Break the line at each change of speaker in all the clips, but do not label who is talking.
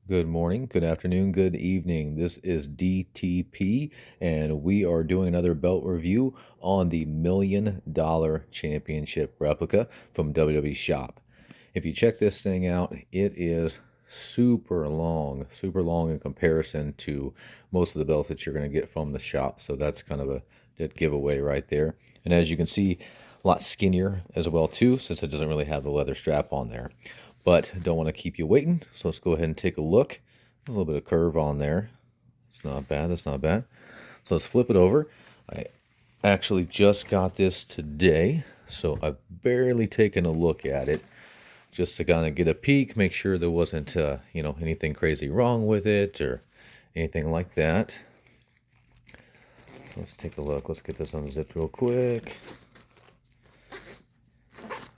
Good morning, good afternoon, good evening. This is DTP, and we are doing another belt review on the $1,000,000 Championship replica from WWE Shop. If you check this thing out, it is super long in comparison to most of the belts that you're going to get from the shop. So that's kind of a dead giveaway right there. And as you can see, a lot skinnier as well too, since it doesn't really have the leather strap on there. But don't want to keep you waiting, so let's go ahead and take a look. There's a little bit of curve on there. It's not bad, that's not bad. So let's flip it over. I actually just got this today, so I've barely taken a look at it just to kind of get a peek, make sure there wasn't, anything crazy wrong with it or anything like that. So let's take a look. Let's get this unzipped real quick.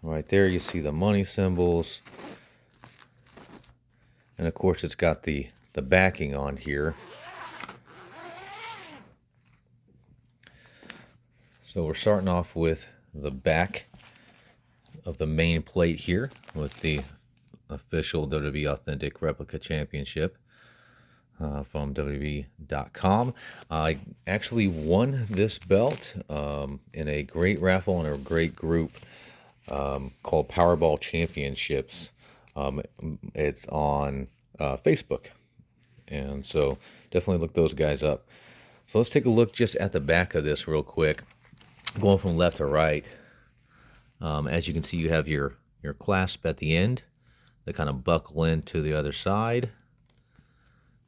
Right there, you see the money symbols. And of course, it's got the backing on here. So we're starting off with the back of the main plate here with the official WWE Authentic Replica Championship from WWE.com. I actually won this belt in a great raffle and a great group called Powerball Championships. It's on Facebook, and so definitely look those guys up. So let's take a look just at the back of this real quick, going from left to right. As you can see, you have your clasp at the end that kind of buckle into the other side.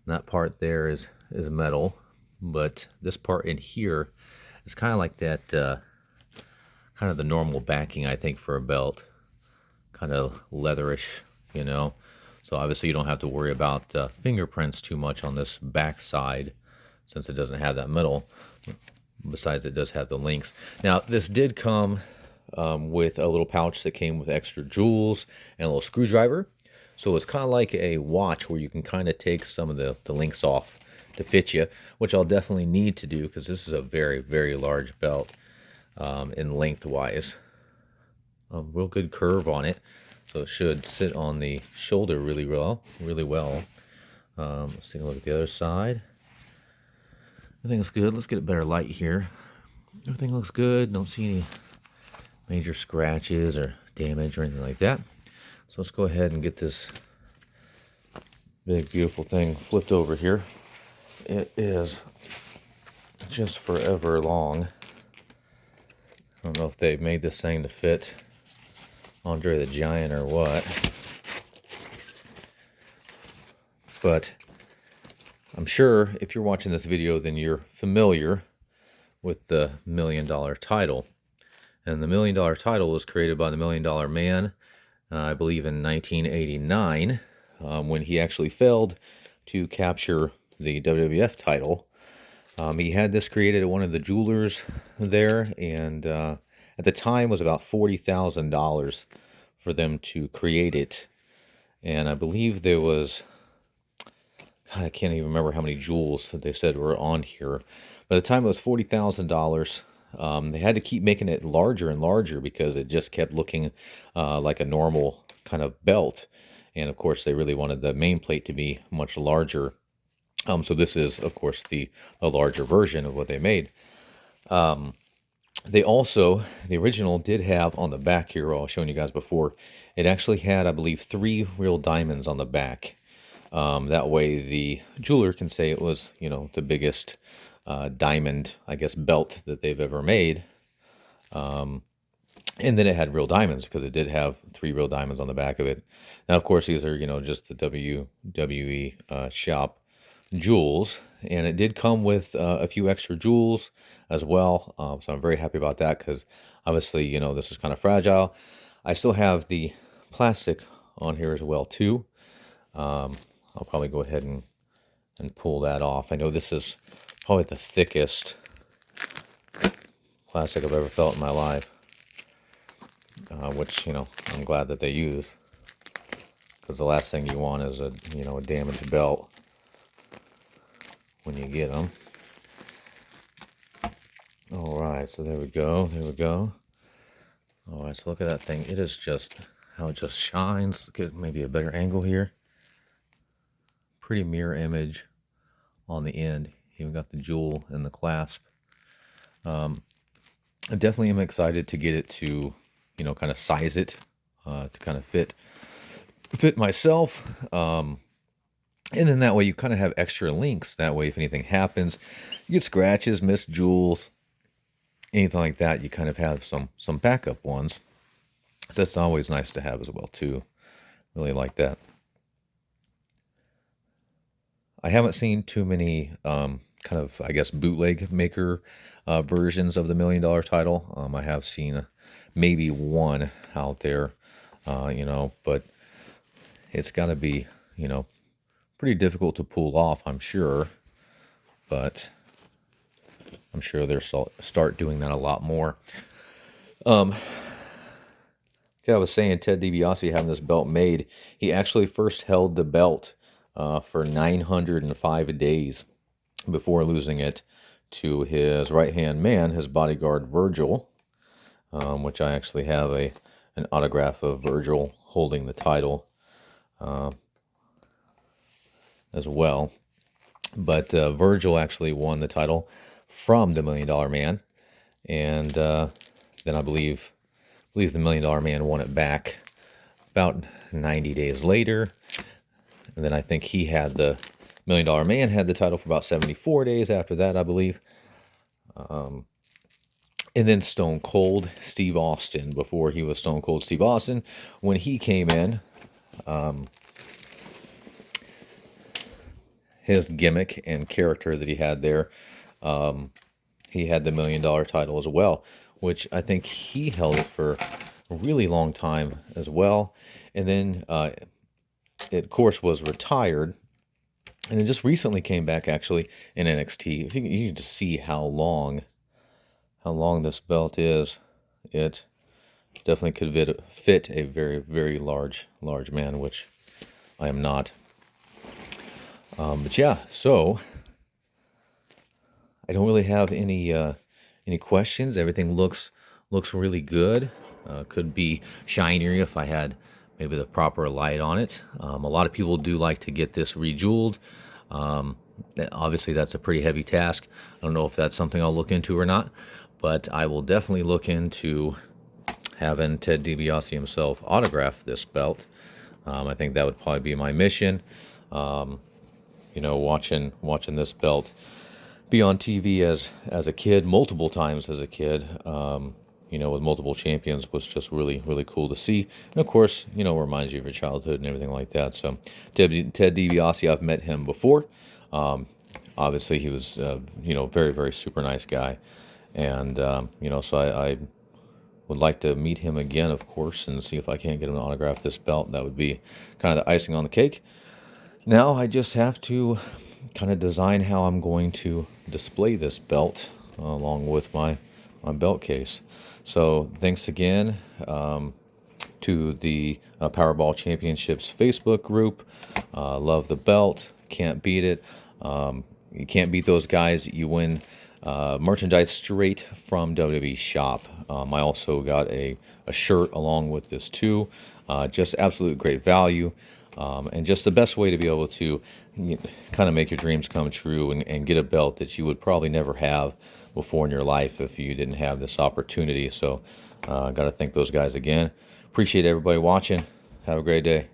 And that part there is metal, but this part in here is kind of like that, kind of the normal backing, I think, for a belt, kind of leatherish, you know. So obviously you don't have to worry about fingerprints too much on this back side, since it doesn't have that metal. Besides, it does have the links. Now, this did come with a little pouch that came with extra jewels and a little screwdriver. So it's kind of like a watch where you can kind of take some of the links off to fit you, which I'll definitely need to do because this is a very large belt in lengthwise. Real good curve on it, so it should sit on the shoulder really well. Let's take a look at the other side. Everything looks good. Let's get a better light here. Everything looks good. Don't see any major scratches or damage or anything like that. So let's go ahead and get this big beautiful thing flipped over here. It is just forever long. I don't know if they made this thing to fit Andre the Giant or what, but I'm sure if you're watching this video, then you're familiar with the $1,000,000 title. And the $1,000,000 title was created by the $1,000,000 Man, I believe in 1989, when he actually failed to capture the WWF title. He had this created at one of the jewelers there, and at the time was about $40,000 for them to create it. And I believe there was, God, I can't even remember how many jewels that they said were on here. By the time it was $40,000, they had to keep making it larger and larger because it just kept looking like a normal kind of belt. And of course, they really wanted the main plate to be much larger. So this is, of course, the larger version of what they made. They also, the original did have on the back here, I was showing you guys before, it actually had, I believe, 3 real diamonds on the back. That way the jeweler can say it was, the biggest diamond, I guess, belt that they've ever made. And then it had real diamonds because it did have 3 real diamonds on the back of it. Now, of course, these are, just the WWE shop jewels, and it did come with a few extra jewels as well. So I'm very happy about that because obviously, this is kind of fragile. I still have the plastic on here as well too. I'll probably go ahead and pull that off. I know this is probably the thickest plastic I've ever felt in my life, which, I'm glad that they use, because the last thing you want is a damaged belt when you get them. All right, so there we go. All right, so look at that thing. It is just how it just shines. Look at maybe a better angle here. pretty mirror image on the end. Even got the jewel and the clasp. I definitely am excited to get it to, kind of size it to kind of fit myself. And then that way you kind of have extra links. That way, if anything happens, you get scratches, missed jewels, anything like that, you kind of have some backup ones. So that's always nice to have as well too. Really like that. I haven't seen too many kind of, I guess, bootleg maker versions of the $1 Million title. I have seen maybe one out there, but it's got to be, pretty difficult to pull off, I'm sure. But I'm sure they'll start doing that a lot more. I was saying, Ted DiBiase having this belt made, he actually first held the belt for 905 days before losing it to his right-hand man, his bodyguard Virgil, which I actually have an autograph of Virgil holding the title as well. But Virgil actually won the title from the $1 Million Man, and then I believe the $1 Million Man won it back about 90 days later. And then I think he had the $1 Million Man had the title for about 74 days after that, I believe. And then Stone Cold Steve Austin, before he was Stone Cold Steve Austin, when he came in, his gimmick and character that he had there, he had the $1 Million title as well, which I think he held it for a really long time as well. And then it, of course, was retired, and it just recently came back actually in NXT. You can just see how long this belt is. It definitely could fit a very, very large man, which I am not. But yeah, so I don't really have any questions. Everything looks really good. Could be shinier if I had maybe the proper light on it. A lot of people do like to get this rejeweled. Obviously, that's a pretty heavy task. I don't know if that's something I'll look into or not, but I will definitely look into having Ted DiBiase himself autograph this belt. I think that would probably be my mission. Watching this belt be on TV as a kid, multiple times as a kid, with multiple champions, was just really, really cool to see. And of course, reminds you of your childhood and everything like that. So Ted DiBiase, I've met him before. Obviously he was, very, very super nice guy. And, so I would like to meet him again, of course, and see if I can't get him to autograph this belt. That would be kind of the icing on the cake. Now I just have to kind of design how I'm going to display this belt along with my belt case. So thanks again to the Powerball Championships Facebook group. Love the belt. Can't beat it. You can't beat those guys. You win merchandise straight from WWE shop. I also got a shirt along with this too. Just absolute great value. And just the best way to be able to kind of make your dreams come true and get a belt that you would probably never have before in your life if you didn't have this opportunity. So got to thank those guys again. Appreciate everybody watching. Have a great day.